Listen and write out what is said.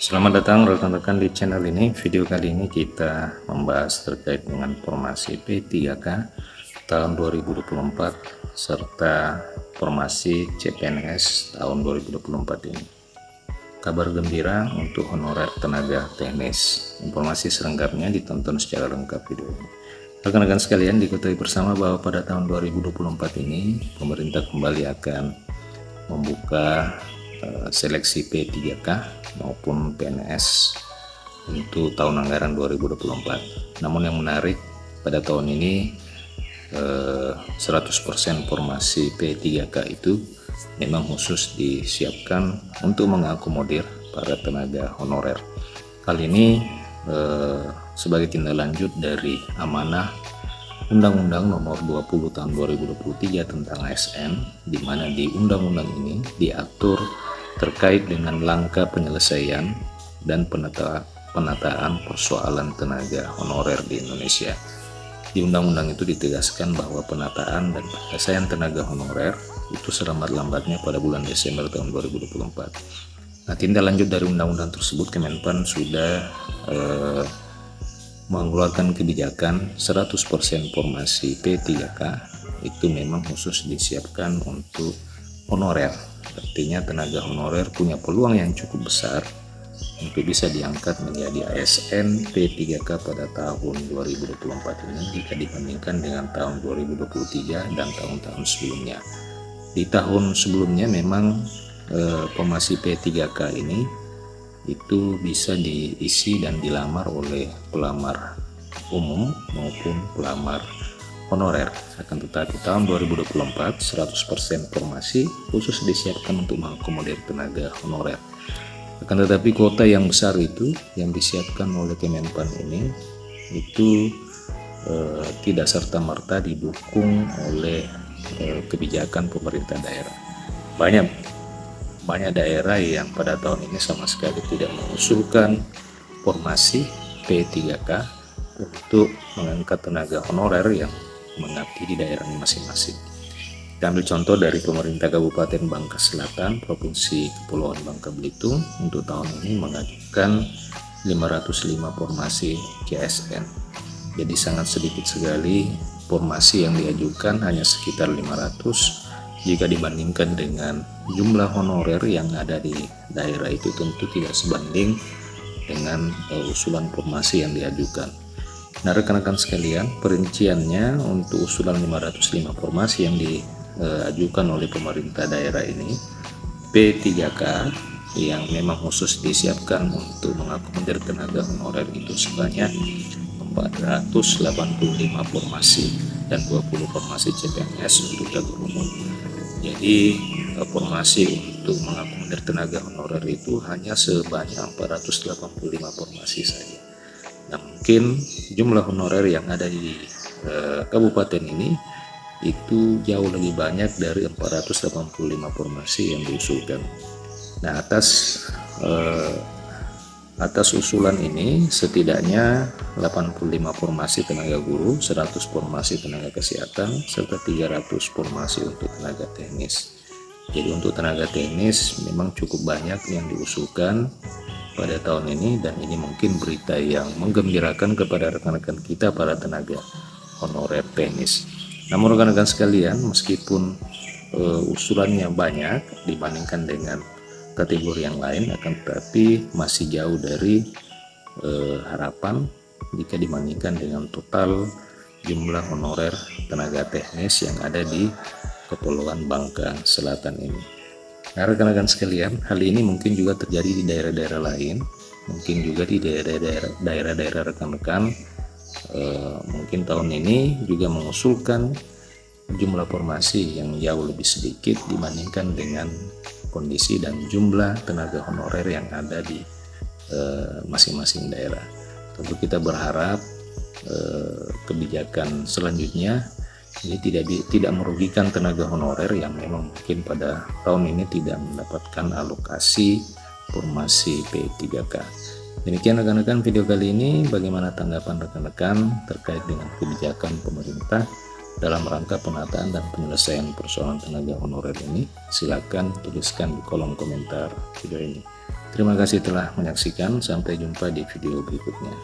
Selamat datang rekan-rekan di channel ini. Video kali ini kita membahas terkait dengan formasi P3K tahun 2024 serta formasi CPNS tahun 2024 ini. Kabar gembira untuk honorer tenaga teknis. Informasi selengkapnya ditonton secara lengkap video ini. Rekan-rekan sekalian, diketahui bersama bahwa pada tahun 2024 ini pemerintah kembali akan membuka seleksi P3K maupun PNS untuk tahun anggaran 2024. Namun yang menarik pada tahun ini 100% formasi P3K itu memang khusus disiapkan untuk mengakomodir para tenaga honorer. Kali ini sebagai tindak lanjut dari amanah Undang-Undang Nomor 20 Tahun 2023 tentang ASN, di mana di undang-undang ini diatur terkait dengan langkah penyelesaian dan penataan persoalan tenaga honorer di Indonesia. Di undang-undang itu ditegaskan bahwa penataan dan penyelesaian tenaga honorer itu selambat-lambatnya pada bulan Desember tahun 2024. Nah, tindak lanjut dari undang-undang tersebut, Kemenpan sudah mengeluarkan kebijakan 100% formasi P3K itu memang khusus disiapkan untuk honorer. Artinya tenaga honorer punya peluang yang cukup besar untuk bisa diangkat menjadi ASN P3K pada tahun 2024 ini jika dibandingkan dengan tahun 2023 dan tahun-tahun sebelumnya. Di tahun sebelumnya memang formasi P3K ini itu bisa diisi dan dilamar oleh pelamar umum maupun pelamar honorer. Akan tetapi tahun 2024 100% formasi khusus disiapkan untuk mengakomodir tenaga honorer. Akan tetapi kuota yang besar itu yang disiapkan oleh Kemenpan ini itu tidak serta-merta didukung oleh kebijakan pemerintah daerah. Banyak daerah yang pada tahun ini sama sekali tidak mengusulkan formasi P3K untuk mengangkat tenaga honorer yang mengabdi di daerah masing-masing. Kita ambil contoh dari pemerintah Kabupaten Bangka Selatan, Provinsi Kepulauan Bangka Belitung untuk tahun ini mengajukan 505 formasi CSN. Jadi sangat sedikit sekali formasi yang diajukan, hanya sekitar 500 jika dibandingkan dengan jumlah honorer yang ada di daerah itu tentu tidak sebanding dengan usulan formasi yang diajukan. Nah, rekan-rekan sekalian, perinciannya untuk usulan 505 formasi yang diajukan oleh pemerintah daerah ini, P3K yang memang khusus disiapkan untuk mengakomodir tenaga honorer itu sebanyak 485 formasi dan 20 formasi CPNS untuk dapur umum. Jadi formasi untuk mengakomodir tenaga honorer itu hanya sebanyak 485 formasi saja. Nah, mungkin jumlah honorer yang ada di kabupaten ini itu jauh lebih banyak dari 485 formasi yang diusulkan. Nah, atas usulan ini setidaknya 85 formasi tenaga guru, 100 formasi tenaga kesehatan, serta 300 formasi untuk tenaga teknis. Jadi untuk tenaga teknis memang cukup banyak yang diusulkan pada tahun ini, dan ini mungkin berita yang menggembirakan kepada rekan-rekan kita para tenaga honorer teknis. Namun rekan-rekan sekalian, meskipun usulannya banyak dibandingkan dengan kategori yang lain, akan tetapi masih jauh dari harapan jika dibandingkan dengan total jumlah honorer tenaga teknis yang ada di Kepulauan Bangka Selatan ini. Nah, rekan-rekan sekalian, hal ini mungkin juga terjadi di daerah-daerah lain, mungkin juga di daerah-daerah rekan-rekan mungkin tahun ini juga mengusulkan jumlah formasi yang jauh lebih sedikit dibandingkan dengan kondisi dan jumlah tenaga honorer yang ada di masing-masing daerah. Tentu kita berharap kebijakan selanjutnya ini tidak merugikan tenaga honorer yang memang mungkin pada tahun ini tidak mendapatkan alokasi formasi P3K. Demikian rekan-rekan video kali ini. Bagaimana tanggapan rekan-rekan terkait dengan kebijakan pemerintah dalam rangka penataan dan penyelesaian persoalan tenaga honorer ini? Silakan tuliskan di kolom komentar video ini. Terima kasih telah menyaksikan, sampai jumpa di video berikutnya.